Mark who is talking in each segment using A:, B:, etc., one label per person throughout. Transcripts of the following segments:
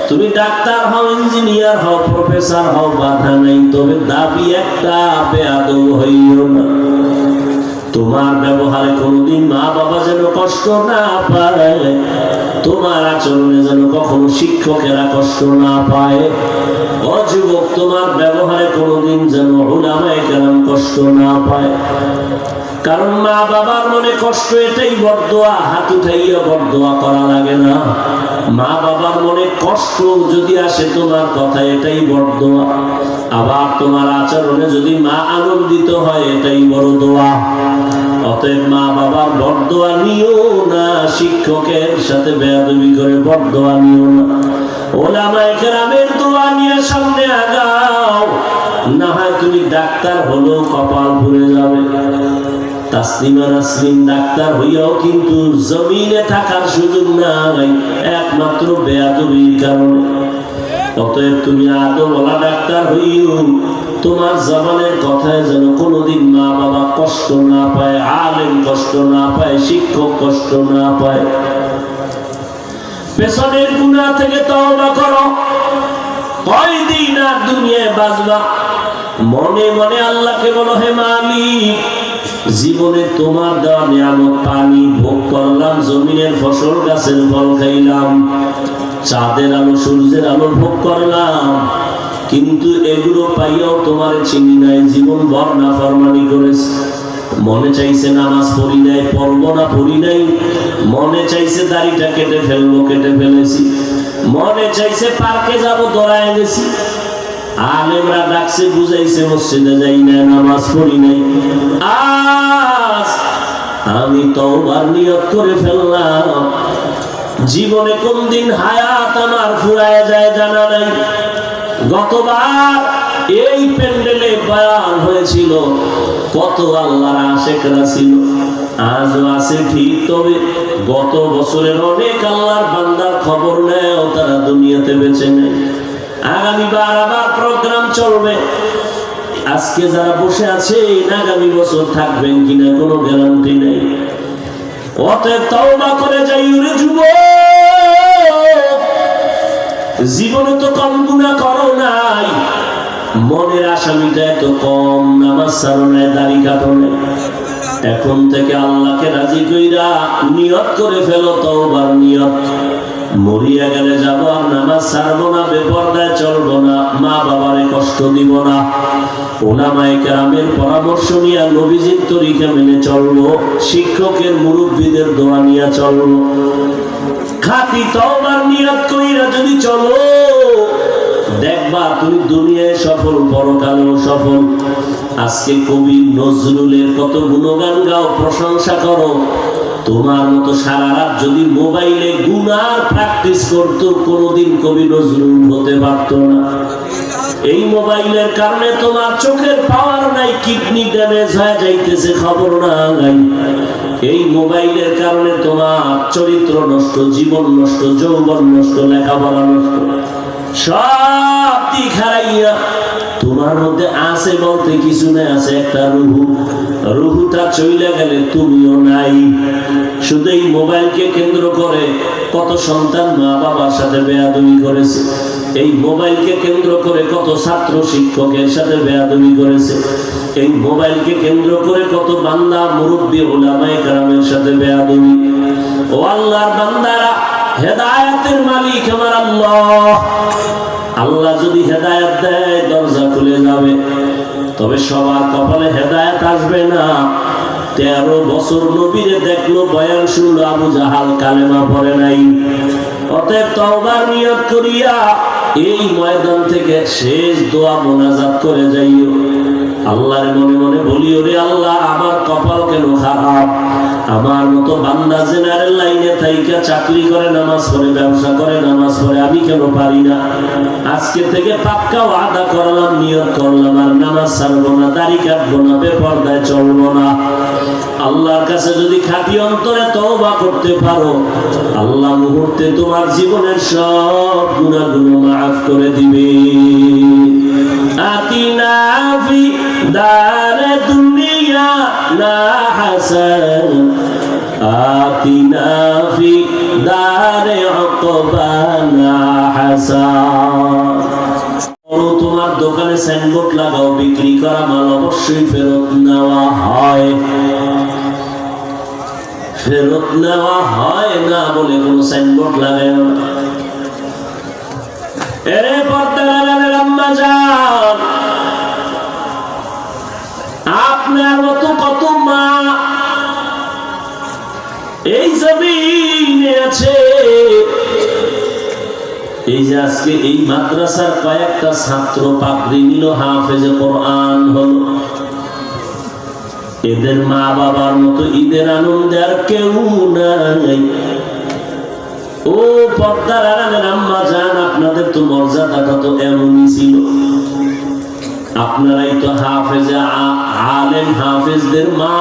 A: তুমি ডাক্তার হও, ইঞ্জিনিয়ার হও, প্রফেসর হও, বাধা নাই, তবে দাবি একটা, বেয়াদব হইও না। তোমার ব্যবহারে কোনোদিন মা বাবা যেন কষ্ট না পায়, তোমার আচরণে যেন কখনো শিক্ষকেরা কষ্ট না পায়। ও যুবক, তোমার ব্যবহারে কোনোদিন যেন উলামায়ে কেরাম কষ্ট না পায়। কারণ মা বাবার মনে কষ্ট, এটাই বরদোয়া। হাত উঠাইয়া বরদোয়া করা লাগে না। মা বাবার মনে কষ্ট যদি আসে তোমার কথা, এটাই বরদোয়া। আবার তোমার আচরণে যদি মা আনন্দিত হয়, এটাই বড় দোয়া। অতএব মা বাবার বরদোয়া নিও না, শিক্ষকের সাথে বেয়াদবি করে বরদোয়া নিও না। ওলামায়ে কেরামের দোয়া নিয়ে সামনে আগাও, না হয় তুমি ডাক্তার হলেও কপাল পুড়ে যাবে। তাসলিমা নাসরিন ডাক্তার হইয়াও কিন্তু জমিনে থাকার সুযোগ নাই, একমাত্র বেয়াদবির কারণে। অতএব তুমি আদমওয়ালা ডাক্তার হইও, তোমার জবানের কথায় যেন কোনোদিন মা বাবা কষ্ট না পায়, আলেম কষ্ট না পায়, শিক্ষক কষ্ট না পায়। পেছনের গুনাহ থেকে তওবা করো। কয়দিন আর দুনিয়ায় বাঁচবা? মনে মনে আল্লাহকে বলো, হে মালিক, জীবনে তোমার দেওয়া নিয়ামত পানি ভোগ করলাম, জমিনের ফসল গাছের ফল খাইলাম, চাঁদের আলো সূর্যের আলো ভোগ করলাম, কিন্তু এগুলো পাইয়াও তোমার চিনি নাই, জীবন ভর নাফরমানি করেছি। মনে চাইছে নামাজ পড়ি নাই, পড়বো না, পড়ি নাই। মনে চাইছে দাড়িটা কেটে ফেলবো, কেটে ফেলেছি। মনে চাইছে পার্কে যাব, দৌড়ায় গেছি। আলেমরা ডাকছে, বুঝাইছে, মসজিদে যাই না, নামাজ পড়ি নাই। আজ আমি তওবার নিয়ত করে ফেললাম। জীবনে কোন দিন হায়াত আমার ফুরায় যায় জানা নাই। গতবার এই প্যান্ডেলে বয়ান হয়েছিল, কত আল্লাহর আশিকরা ছিল। আজও আছে ঠিক, তবে গত বছরের অনেক আল্লাহর বান্দার খবর নেয়, তারা দুনিয়াতে বেঁচে নেই। আগামীবার আবার প্রোগ্রাম চলবে। আজকে যারা বসে আছে, আগামী বছর থাকবেন কিনা কোনো গ্যারান্টি নেই। অতএব তওবা করে যাই রে যুবক। জীবনে তো কম গুনাহ করো নাই, মনের আসামিটা এত কম, নামাজ ছাড়ো নাই, দাড়ি কাটো নাই। এখন থেকে আল্লাহকে রাজি কইরা নিয়ত করে ফেলো, তওবার নিয়ত। মরিয়া গেলে যাব আর নামাজ ছাড়বো না, বেপরদায় চলবো না, মা বাবারে কষ্ট দিব না। ওলামায়ে কেরামের পরামর্শ নিয়ে নবীজির তরিকা মেনে চলবো, শিক্ষকের মুরব্বীদের দোয়া নিয়ে চলবো। খাঁটি তওবার নিয়ত কইরা যদি চলো, দেখবা তুমি দুনিয়ায় সফল, পরকালেও সফল। আজকে কবি নজরুলের কত গুণগান গাও, প্রশংসা করো। তোমার মতো সারা রাত যদি মোবাইলে গুনার প্র্যাকটিস করতো, কোনোদিন কবি নজরুল হতে পারত না। এই মোবাইলের কারণে তোমার চোখের পাওয়ার নাই, কিডনি ড্যামেজ হয়ে যাইতেছে, খবর নাই। এই মোবাইলের কারণে তোমার চরিত্র নষ্ট, জীবন নষ্ট, যৌবন নষ্ট, লেখাপড়া নষ্ট, সব দিক হারাইয়া তোমার মধ্যে আছে বলতে কিছু নেই, আছে একটা রুহু। রুহুটা চইলা গেলে তুমিও নাই। শুধু এই মোবাইলকে কেন্দ্র করে কত সন্তান মা বাবার সাথে বেয়াদবি করেছে। এই মোবাইলকে কেন্দ্র করে কত ছাত্র শিক্ষকের সাথে বেয়াদবি করেছে। এই মোবাইলকে কেন্দ্র করে কত বান্দা মুরব্বী উলামায়ে কেরামের সাথে বেয়াদবি। ও আল্লাহর বান্দারা, হেদায়েতের মালিক আমার আল্লাহ। আল্লাহ যদি হেদায়েত দেয়, দরজা খুলে যাবে। তবে সবার কপালে হেদায়েত আসবে না। 13 বছর নবীরে দেখলো, বয়ান শুনলো, আবু জাহাল কালেমা পড়ে নাই। অতএব তওবার নিয়ত করিয়া এই ময়দান থেকে শেষ দোয়া মোনাজাত করে যাইও। আল্লাহর মনে মনে বলিও, রে আল্লাহ, আমার কপাল কেন খারাপ? আমার মতো বান্দা জেনারেল লাইনে থাইকা চাকরি করে, নামাজ পড়ে, ব্যবসা করে, নামাজ পড়ে, আমি কেন পারি না? আজকে থেকে পাক্কা ওয়াদা করলাম, নিয়ত করলাম, আর নামাজ ছাড়বো না, দাড়ি কাটবো না, বেপরদায় চলবো না। আল্লাহর কাছে যদি খাঁটি অন্তরে তওবা করতে পারো, আল্লাহ মুহূর্তে তোমার জীবনের সব গুনাহগুলো মাফ করে দিবে। আতিনা ফি দারে দুনিয়া না হাসান, আতিনা ফি দারে উকবা না হাসান। হাসান। তোমার দোকানে সাইনবোর্ড লাগাও, বিক্রি করা মাল অবশ্যই ফেরত নেওয়া হয়। ফেরত নেওয়া হয় না বলে কোন সাইনবোর্ড লাগায় না। এরে পর্দার আম্মা জান, আপনার মতো কত মা এই জমিনে আছে। এই যে আজকে এই মাদ্রাসার কয়েকটা ছাত্র পাগড়ি নিল, হাফেজে কোরআন হলো, এদের মা বাবার মতো ঈদের আনন্দে আর কেউ নাই। ও পর্দার আড়ালের আম্মা জান, আপনাদের তো মর্যাদাটা তো এমনই ছিল। আপনারাই তো হাফেজে আলেম, হাফেজদের মা,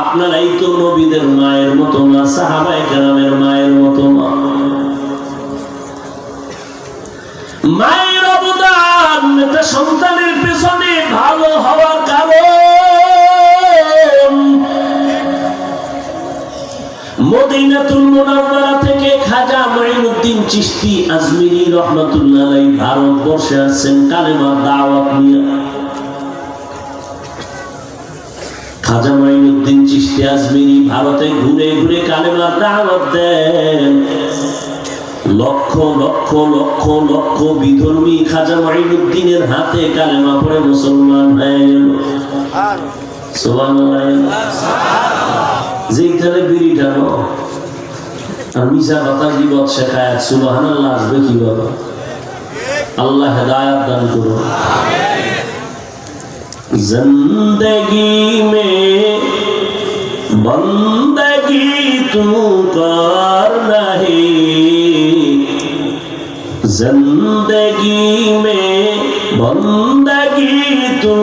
A: আপনারাই তো নবীদের মায়ের মতো মা, সাহাবায়ে কেরামের মায়ের মতো মা। মায়ের অবদান এটা সন্তানের পেছনে ভালো হওয়ার কারণ। মদিনাতুল মুনাওয়ারা থেকে খাজা মঈনুদ্দিন চিশতি আজমিরি রহমাতুল্লাহ আলাইহি ভারতবর্ষে আসেন কালেমার দাওয়াত নিয়ে। খাজা মঈনুদ্দিন চিশতি আজমিরি ভারতে ঘুরে ঘুরে কালেমার দাওয়াত দেন। লক্ষ লক্ষ লক্ষ লক্ষ বিধর্মী খাজা মঈনুদ্দিনের হাতে কালেমা পড়ে মুসলমান হয়ে গেল। সুবহানাল্লাহ। যেখানে বিড়ি টানো আর মিশা কথা গীবত শেখায়, সুবহানাল্লাহ আসবে কিভাবে? আল্লাহ হেদায়েত দান করুন। जिंदगी में बंदगी तू कर नहीं, जिंदगी में बंदगी तू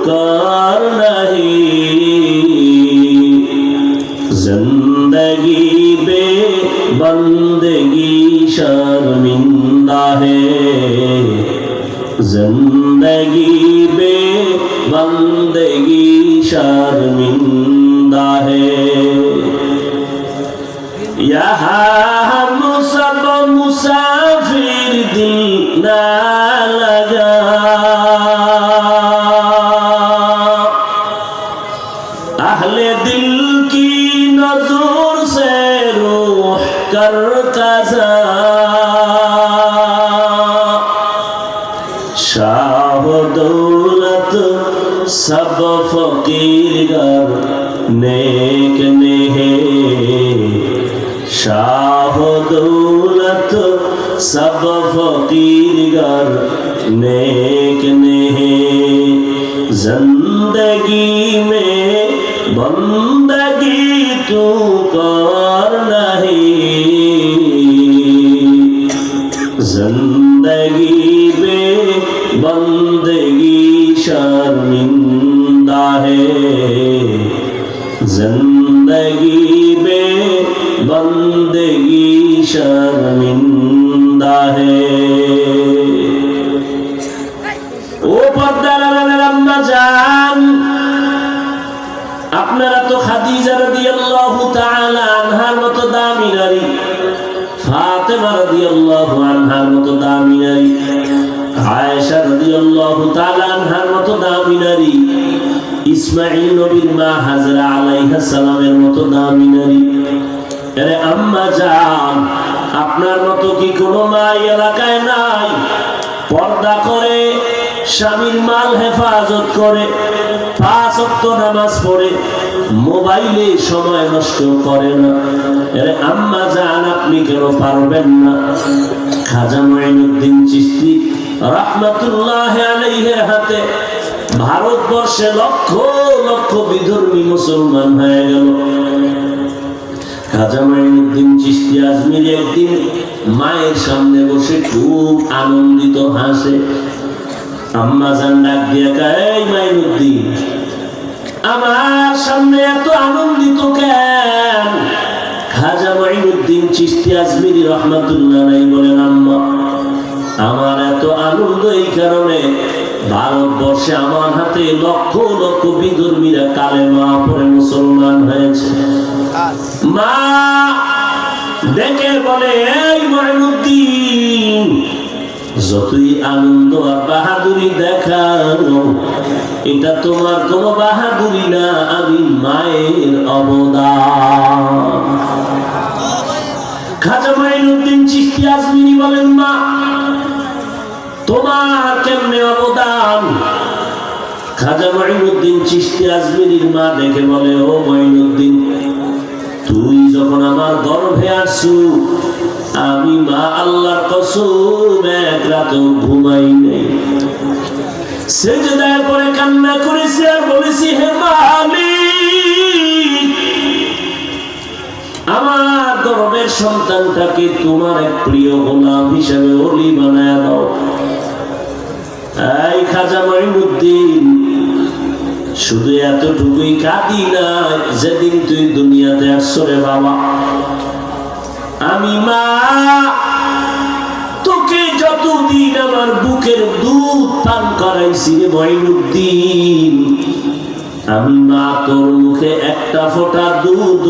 A: कर नहीं, जिंदगी बे बंदगी शर्मिंदा है, जिंदगी बे बंदगी शर्मिंदा है। यहाँ हम सब मुसाफिर दिल ना लगा, अहले दिल की नजर से रूह कर कज़ा, शाह दौलत सब फकीर गर नेक ने है, शाह दौलत सब फकीर गर नेक ने है, जिंदगी में बंदगी तू कर नहीं, जिंदगी में बंदगी शर्मिंदा है, जिंदगी में बंदगी शर्मिंदा है। ओ पर्दार आড়ালের আম্মা জান, আপনারা তো খাদিজা রাদিয়াল্লাহু তাআলা আনহার মতো দামি নারী, ফাতেমা রাদিয়াল্লাহু আনহার মতো দামি নারী, আয়েশা রাদিয়াল্লাহু তাআলা আনহার মতো দামি নারী, ইসমাঈল নবীর মা হাজরা আলাইহিস সালামের মতো দামি নারী। আরে আম্মা জান, আপনার মতো কি কোনো মা এলাকায় নাই? পর্দা করে, স্বামীর মাল হেফাজত করে, 5 ওয়াক্ত নামাজ পড়ে, মোবাইলে সময় নষ্ট করে না। আরে আম্মা জান, আপনি কেন পারবেন না? খাজা মঈনুদ্দিন চিশতি রাহমাতুল্লাহ আলাইহির হাতে ভারতবর্ষে লক্ষ লক্ষ বিধর্মী মুসলমান হয়ে গেল। খাজা মঈনুদ্দিন চিশতি আজমিরি একদিন মায়ের সামনে বসে খুব আনন্দিত হাসে। আম্মা জান ডাক দিয়ে কয়, এই মঈনুদ্দিন, আমার সামনে এত আনন্দিত কেন? খাজা মঈনুদ্দিন চিশতি আজমিরি রাহমাতুল্লাহ আলাইহি বলেন, আম্মা, আমার এত আনন্দ এই কারণে, ভারতবর্ষে আমার হাতে লক্ষ লক্ষ বিধর্মীরা কালেমা পড়ে মুসলমান হয়েছে। মা ডেকে বলে, এই মঈনুদ্দিন, যতই আনন্দ আর বাহাদুরি দেখানো, এটা তোমার কোনো বাহাদুরি না, আমি মায়ের অবদান। খাজা মাইনুদ্দিন চিশতি আজমিরি বলেন, মা তোমার কেমনে অবদান? খাজা মাইনুদ্দিন চিশতি আজমিরির মা দেখে বলে, ও মাইনুদ্দিন, তুই যখন আমার গর্ভে আসছু, আমি মা আল্লাহর কসম এক রাত ঘুমাই নাই, সেজদায় পড়ে কান্না করেছি আর বলেছি, হে মালিক, আমার গর্ভের সন্তানটাকে তোমার এক প্রিয় গোলাম হিসেবে ওলি বানায় দাও। এই খাজা মাইনুদ্দিন, শুধু এতটুকুই কাঁদি না, যেদিন তুই দুনিয়াতে আসছো রে বাবা, আমি মা তোকে যতদিন আমার বুকের দুধ পান করাইছি রে মাইনুদ্দিন, আমি মা তোর মুখে একটা ফোঁটা দুধ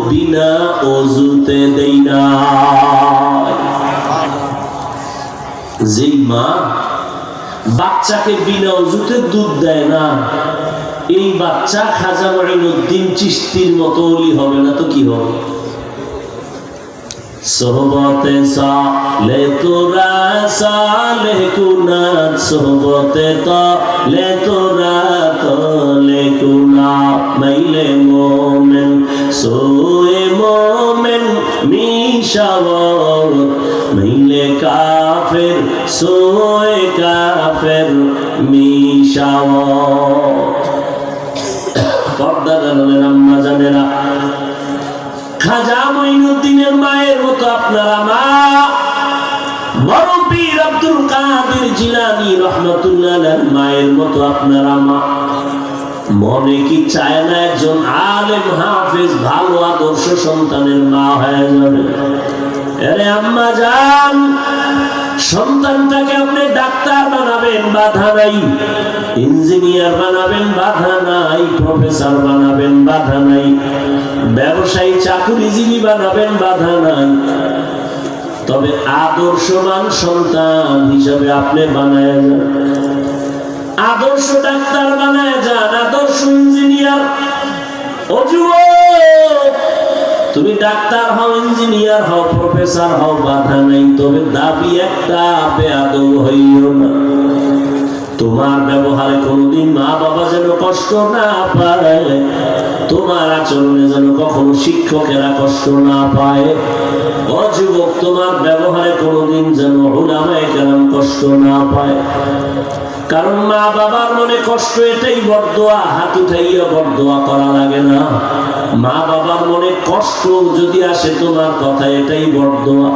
A: বিনা ওযুতে দেই না। যেই মা বাচ্চাকে বিনা ওযুতে দুধ দেয় না, এই বাচ্চা খাজা মাইনুদ্দিন চিশতির মতো ওলি হবে না তো কি হবে? সোহবতে সালে তোরা সালে কুনাত, সোহবতে তালে তোরা তালে কুনাত, মাইলে মোমেন সোয়ে মোমেন মিশাওয়াত, মাইলে কাফের সোয়ে কাফের মিশাওয়াত। পর্দা জানালেন আম্মা জানেরা, খাজা মাইনুদ্দিনের মায়ের মতো আপনারা মা, বড় পীর আব্দুল কাদের জিলানী রাহমাতুল্লাহ আলাইহির মায়ের মতো আপনারা মা। মনে কি চায় না একজন আলেম হাফেজ ভালো আদর্শ সন্তানের মা হয়ে যাবে? আরে আম্মা জান, সন্তানটাকে আপনি ডাক্তার বানাবেন, বাধা নাই, ইঞ্জিনিয়ার বানাবেন, বাধা নাই, প্রফেসর বানাবেন, বাধা নাই, ব্যবসায়ী চাকরিজীবী বানাবেন, বাধা নাই, তবে আদর্শবান সন্তান হিসাবে আপনি বানায় যান, আদর্শ ডাক্তার বানায় যান, আদর্শ ইঞ্জিনিয়ার। ও যুবক, তুমি ডাক্তার হও, ইঞ্জিনিয়ার হও, প্রফেসর হও, বাধা নাই, তবে দাবি একটা, বেয়াদব হইও না। তোমার ব্যবহারে কোনদিন মা বাবা যেন কষ্ট না পায়, তোমার আচরণে যেন কখনো শিক্ষকেরা কষ্ট না পায়। ও যুবক, তোমার ব্যবহারে কোনদিন যেন উলামায়ে কেরাম কষ্ট না পায়। কারণ মা বাবার মনে কষ্ট, এটাই বরদোয়া, হাত উঠাইয়া বরদোয়া করা লাগে না। মা বাবার মনে কষ্ট যদি আসে তোমার কথা, এটাই বরদোয়া।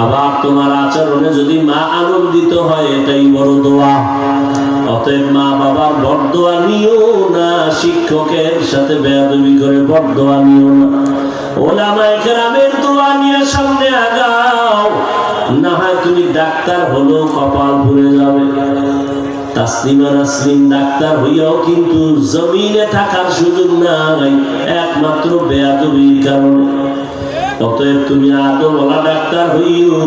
A: আবার তোমার আচরণে যদি মা আনন্দিত হয়, এটাই বড় দোয়া। অতএব মা বাবার বরদোয়া নিও না, শিক্ষকের সাথে বেয়াদবি করে বরদোয়া নিও না, উলামায়ে কেরামের দোয়া নিয়ে সামনে আগাও। না হয় তুমি ডাক্তার হলো কপাল পুড়ে যাবে। তাসলিমা নাসরিন ডাক্তার হইয়াও কিন্তু জমিনে থাকার সুযোগ নাই, একমাত্র বেয়াদবির কারণে। অতএব তুমি আদরওয়ালা ডাক্তার হইও,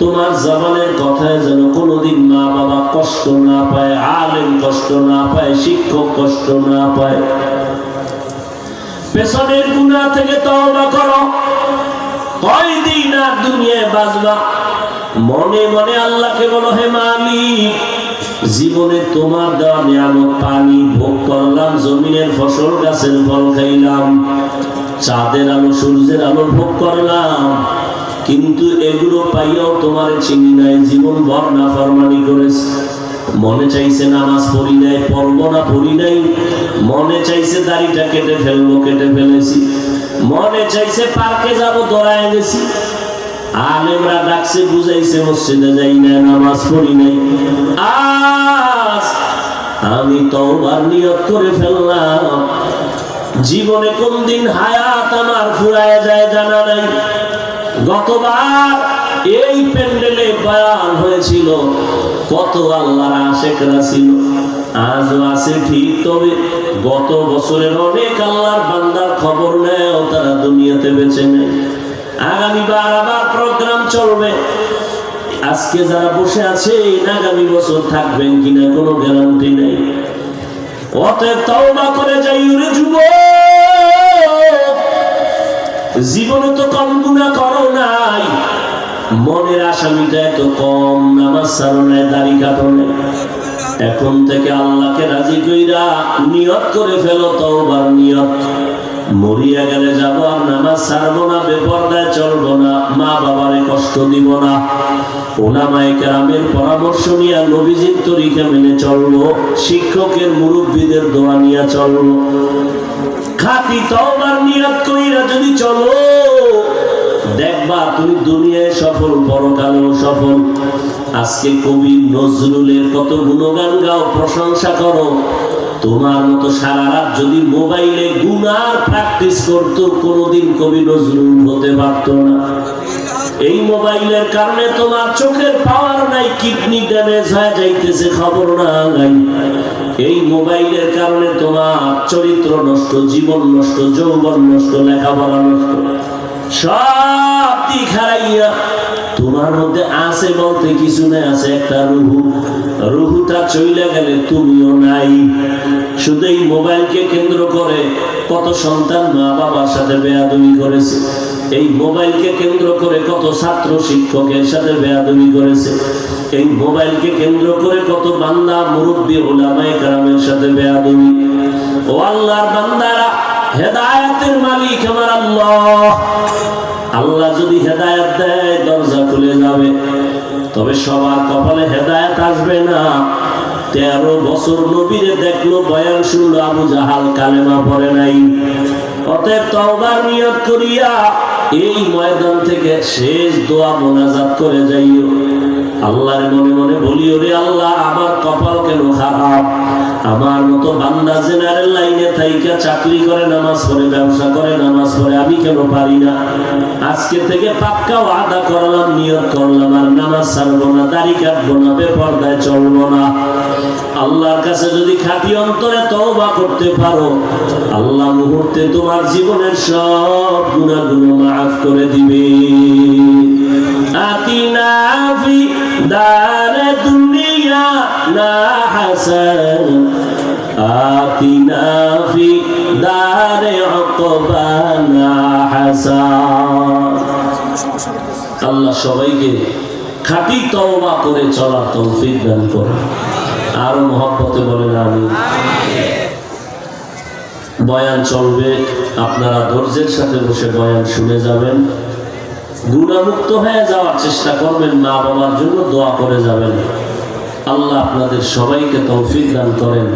A: তোমার জবানের কথায় যেন কোনোদিন মা বাবা কষ্ট না পায়, আলেম কষ্ট না পায়, শিক্ষক কষ্ট না পায়। পেছনের গুনাহ থেকে তওবা করো, কয়দিন আর দুনিয়ায় বাঁচবা। মনে মনে আল্লাহকে বলো, হে মালিক, জীবনে তোমার দেওয়া নিয়ামত পানি ভোগ করলাম, জমিনের ফসল গাছের ফল খাইলাম, চাঁদের আলো সূর্যের আলো ভোগ করলাম, কিন্তু এগুলো পাইয়াও তোমার চিনি নাই, জীবন ভর নাফরমানি করেছে। মনে চাইছে নামাজ পড়ি নাই, পড়বো না, পড়ি নাই। মনে চাইছে দাড়িটা কেটে ফেলবো, কেটে ফেলেছি। মনে চাইছে পার্কে যাবো, দৌড়ায় গেছি। আলেমরা ডাকছে, বুঝাইছে, মসজিদে যাই না, নামাজ পড়ি নাই। আজ আমি তওবার নিয়ত করে ফেললাম, জীবনে কোন দিন হায়াত আমার ফুরায় যায় জানা নাই। গতবার এই প্যান্ডেলে বয়ান হয়েছিল, কত আল্লাহর আশিকরা ছিল, আজও আছে ঠিক, তবে গত বছরের অনেক আল্লাহর বান্দার খবর নেয়, তারা দুনিয়াতে বেঁচে নেই। আগামীবার আবার প্রোগ্রাম চলবে, আজকে যারা বসে আছে আগামী বছর থাকবেন কিনা কোনো গ্যারান্টি নেই। অতএব তওবা করে যাই রে যুবক, জীবনে তো কম গুনাহ করো নাই, মনের আসামিটা এত কম, নামাজ ছাড়ো নাই, দাড়ি কাটো নাই। এখন থেকে আল্লাহকে রাজি কইরা নিয়ত করে ফেলো তওবার নিয়ত। মরিয়া গেলে যাব আর নামাজ ছাড়বো না, বেপরদায় চলবো না, মা বাবারে কষ্ট দিব না, উলামায়ে কেরামের পরামর্শ নিয়ে নবীজির তরিকা মেনে চলবো, শিক্ষকের মুরব্বীদের দোয়া নিয়ে চলবো। খাঁটি তওবার নিয়ত কইরা যদি চলো, দেখবা তুমি দুনিয়ায় সফল, পরকালেও সফল। আজকে কবি নজরুলের কত গুণগান গাও, প্রশংসা করো, তোমার মতো সারা রাত যদি মোবাইলে গুনার প্র্যাকটিস করতো, কোনোদিন কবি নজরুল হতে পারতো না। এই মোবাইলের কারণে তোমার চোখের পাওয়ার নাই, কিডনি ড্যামেজ হয়ে যাইতেছে, খবর নাই। এই মোবাইলের কারণে তোমার চরিত্র নষ্ট, জীবন নষ্ট, যৌবন নষ্ট, লেখাপড়া নষ্ট, সব দিক হারাইয়া তোমার মধ্যে আছে বলতে কিছু নেই, আছে একটা রুহু। রুহুটা চইলা গেলে তুমিও নাই। শুধু এই মোবাইলকে কেন্দ্র করে কত সন্তান মা বাবার সাথে বেয়াদবি করেছে, এই মোবাইলকে কেন্দ্র করে কত ছাত্র শিক্ষকের সাথে বেয়াদবি করেছে, এই মোবাইলকে কেন্দ্র করে কত বান্দা মুরব্বী উলামায়ে কেরামের সাথে বেয়াদবি। ও আল্লাহর বান্দারা, হেদায়েতের মালিক আমার আল্লাহ। আল্লাহ যদি হেদায়েত দেয় দরজা খুলে যাবে, তবে সবার কপালে হেদায়েত আসবে না। 13 বছর নবীরে দেখলো, বয়ান শুনলো, আবু জাহাল কালেমা পড়ে নাই। অতএব তওবার নিয়ত করিয়া এই ময়দান থেকে শেষ দোয়া মোনাজাত করে যাইও। আল্লাহর মনে মনে বলিও, রে আল্লাহ, আমার কপাল কেন খারাপ, আমার মতো বান্দা জেনারেল লাইনে থাইকা চাকরি করে, নামাজ পড়ে, ব্যবসা করে, নামাজ পড়ে, আমি কেন পারি না। আজকে থেকে পাক্কা ওয়াদা করলাম, নিয়ত করলাম, আর নামাজ ছাড়বো না, দাড়ি কাটবো না, বেপরদায় চলবো না। আল্লাহর কাছে যদি খাঁটি অন্তরে তওবা করতে পারো, আল্লাহ মুহূর্তে তোমার জীবনের সব গুনাহগুলো মাফ করে দিবে। আতিনা ফি দারে দুনিয়া না হাসান, আতিনা ফি দারে উকবা না হাসান। আল্লাহ সবাইকে খাঁটি তওবা করে চলার তৌফিক দান করুন। আর মহব্বতে বলেন আমিন। বয়ান চলবে, আপনারা ধৈর্যের সাথে বসে বয়ান শুনে যাবেন, গুনাহমুক্ত হয়ে যাওয়ার চেষ্টা করবেন, মা বাবার জন্য দোয়া করে যাবেন। আল্লাহ আপনাদের সবাইকে তৌফিক দান করেন,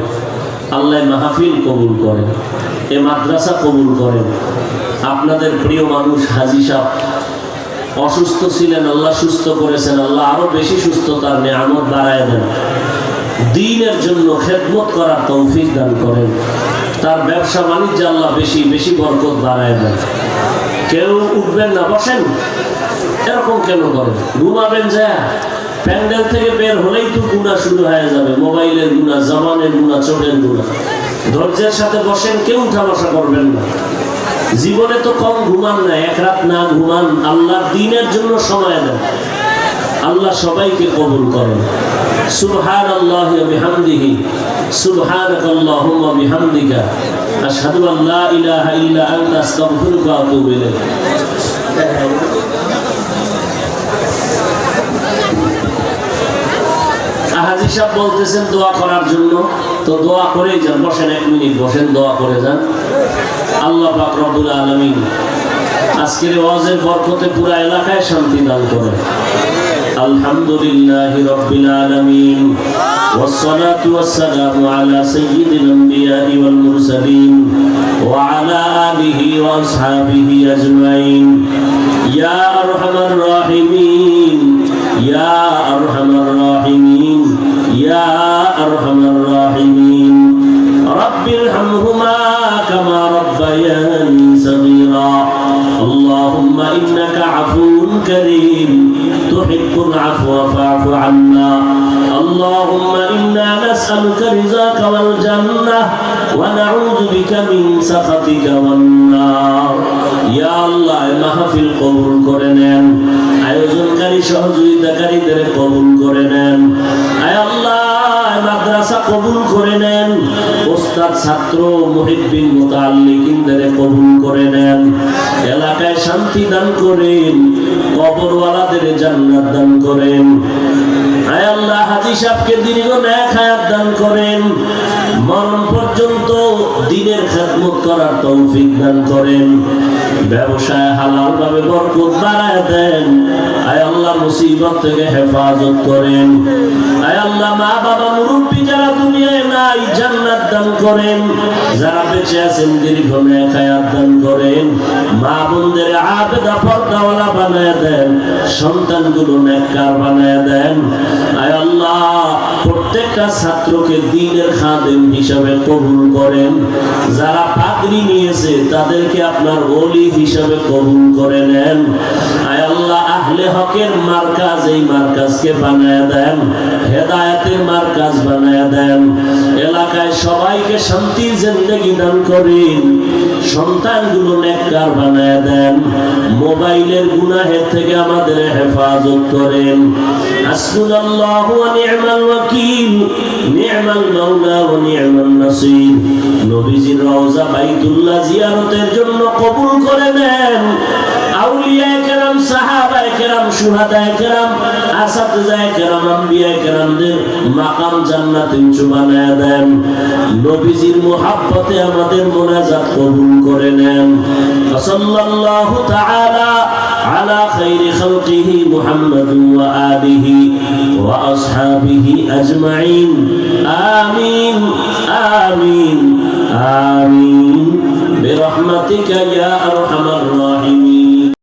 A: আল্লাহ মাহফিল কবুল করেন, এ মাদ্রাসা কবুল করেন। আপনাদের প্রিয় মানুষ হাজী সাহেব অসুস্থ ছিলেন, আল্লাহ সুস্থ করেছেন, আল্লাহ আরো বেশি সুস্থতার নিয়ামত বাড়ায় দেন। দ্বীনের জন্য খেদমত করার তৌফিক দান করেন, তার ব্যবসা বাণিজ্যে আল্লাহ বেশি বেশি বরকত বাড়ায় দেন। কেউ উঠবেন না, বসেন, এরকম কেন করেন? ঘুমাবেন যা, প্যান্ডেল থেকে বের হলেই তো গুনাহ শুরু হয়ে যাবে, মোবাইলের গুনাহ, জবানের গুনাহ, চোখের গুনাহ। ধৈর্যের সাথে বসেন, কেউ উঠা বসা করবেন না। জীবনে তো কম ঘুমান না, এক রাত না ঘুমান, আল্লাহর দ্বীনের জন্য সময় দেন। আল্লাহ সবাইকে কবুল করেন। সুবহানাল্লাহি ওয়া বিহামদিহি, সুবহানাকাল্লাহুম্মা ওয়া বিহামদিকা, আশহাদু আল লা ইলাহা ইল্লা আনতা, আস্তাগফিরুকা ওয়া আতুবু ইলাইক। হাজী সাহেব বলতেছেন দোয়া করার জন্য, তো দোয়া করেই যান। বসেন, 1 মিনিট বসেন, দোয়া করে যান। আল্লাহ পাক রব্বুল আলামিন আজকের ওয়াজের বরকতে পুরো এলাকায় শান্তি দান করেন। আলহামদুলিল্লাহি রাব্বিল আলামিন, والصلاة والسلام على سيد الأنبياء والمرسلين وعلى آله وأصحابه أجمعين. يا أرحم الراحمين، يا أرحم الراحمين، يا أرحم الراحمين. رب ارحمهما كما ربياني صغيرا. اللهم إنك عفو كريم تحب تحب العفو فاعف عنا اللهم إنا نسألك رضاك والجنة ونعوذ بك من سخطك والنار يا الله মাহফিল কবুল করে নেন আয়োজনকারী সহযোগিতাকারীদের কবুল করে নেন আয় আল্লাহ মাদ্রাসা কবুল করে নেন ওস্তাদ ছাত্র মুহিব্বিন মুতাআল্লিকিনদের কবুল করে নেন এলাকায় শান্তি দান করেন কবরওয়ালাদের জান্নাত দান করেন আয় আল্লাহ হাজী সাহেবকে দীর্ঘ নেক হায়াত দান করেন মরণ পর্যন্ত দ্বীনের খেদমত করার তৌফিক দান করেন ব্যবসায় হালাল ভাবে বরকত বাড়ায় দেন আয় আল্লাহ মুসিবত থেকে হেফাজত করেন আয় আল্লাহ মা বাবা মুরব্বি যারা দুনিয়ায় নাই জান্নাত দান করেন যারা বেঁচে আছেন দীর্ঘ নেক হায়াত দান করেন মা বোনদের আবেদা পর্দাওয়ালা বানায় দেন সন্তানগুলো নেককার বানায় দেন আয় আল্লাহ প্রত্যেকটা ছাত্রকে দ্বীনের খাদেম হিসাবে কবুল করেন যারা পাগড়ি নিয়েছে তাদেরকে আপনার ওলি হিসাবে কবুল করে নেন আয় আল্লাহ আহলে হকের মার্কাজ এই মার্কাজকে বানায় দেন হেদায়েতের মার্কাজ বানায় দেন এলাকায় সবাইকে শান্তির জিন্দেগি দান করেন সন্তানগুলো নেককার বানায় দেন মোবাইলের গুনাহের থেকে আমাদের হেফাজত করেন হাসবুনাল্লাহু ওয়া নি'মাল ওয়াকিল নি'মাল মাওলা ওয়া নি'মান নাসির নবীজির রওজা বাইতুল্লাহ জিয়ারতের জন্য কবুল করে নেন আউলিয়া কেরাম সাহাবা কেরাম শুহাদা কেরাম আসাতিজা কেরাম আম্বিয়া কেরামদের মাকাম জান্নাতে উঁচু বানায় দেন নবীজির মুহাব্বতে আমাদের মোনাজাত কবুল করে নেন সাল্লাল্লাহু তাআলা আলা খাইরি খালকিহি মুহাম্মাদিন ওয়া আলিহি ওয়া আসহাবিহি আজমাইন আমিন আমিন আমিন বিরহমাতিকা ইয়া আরহামার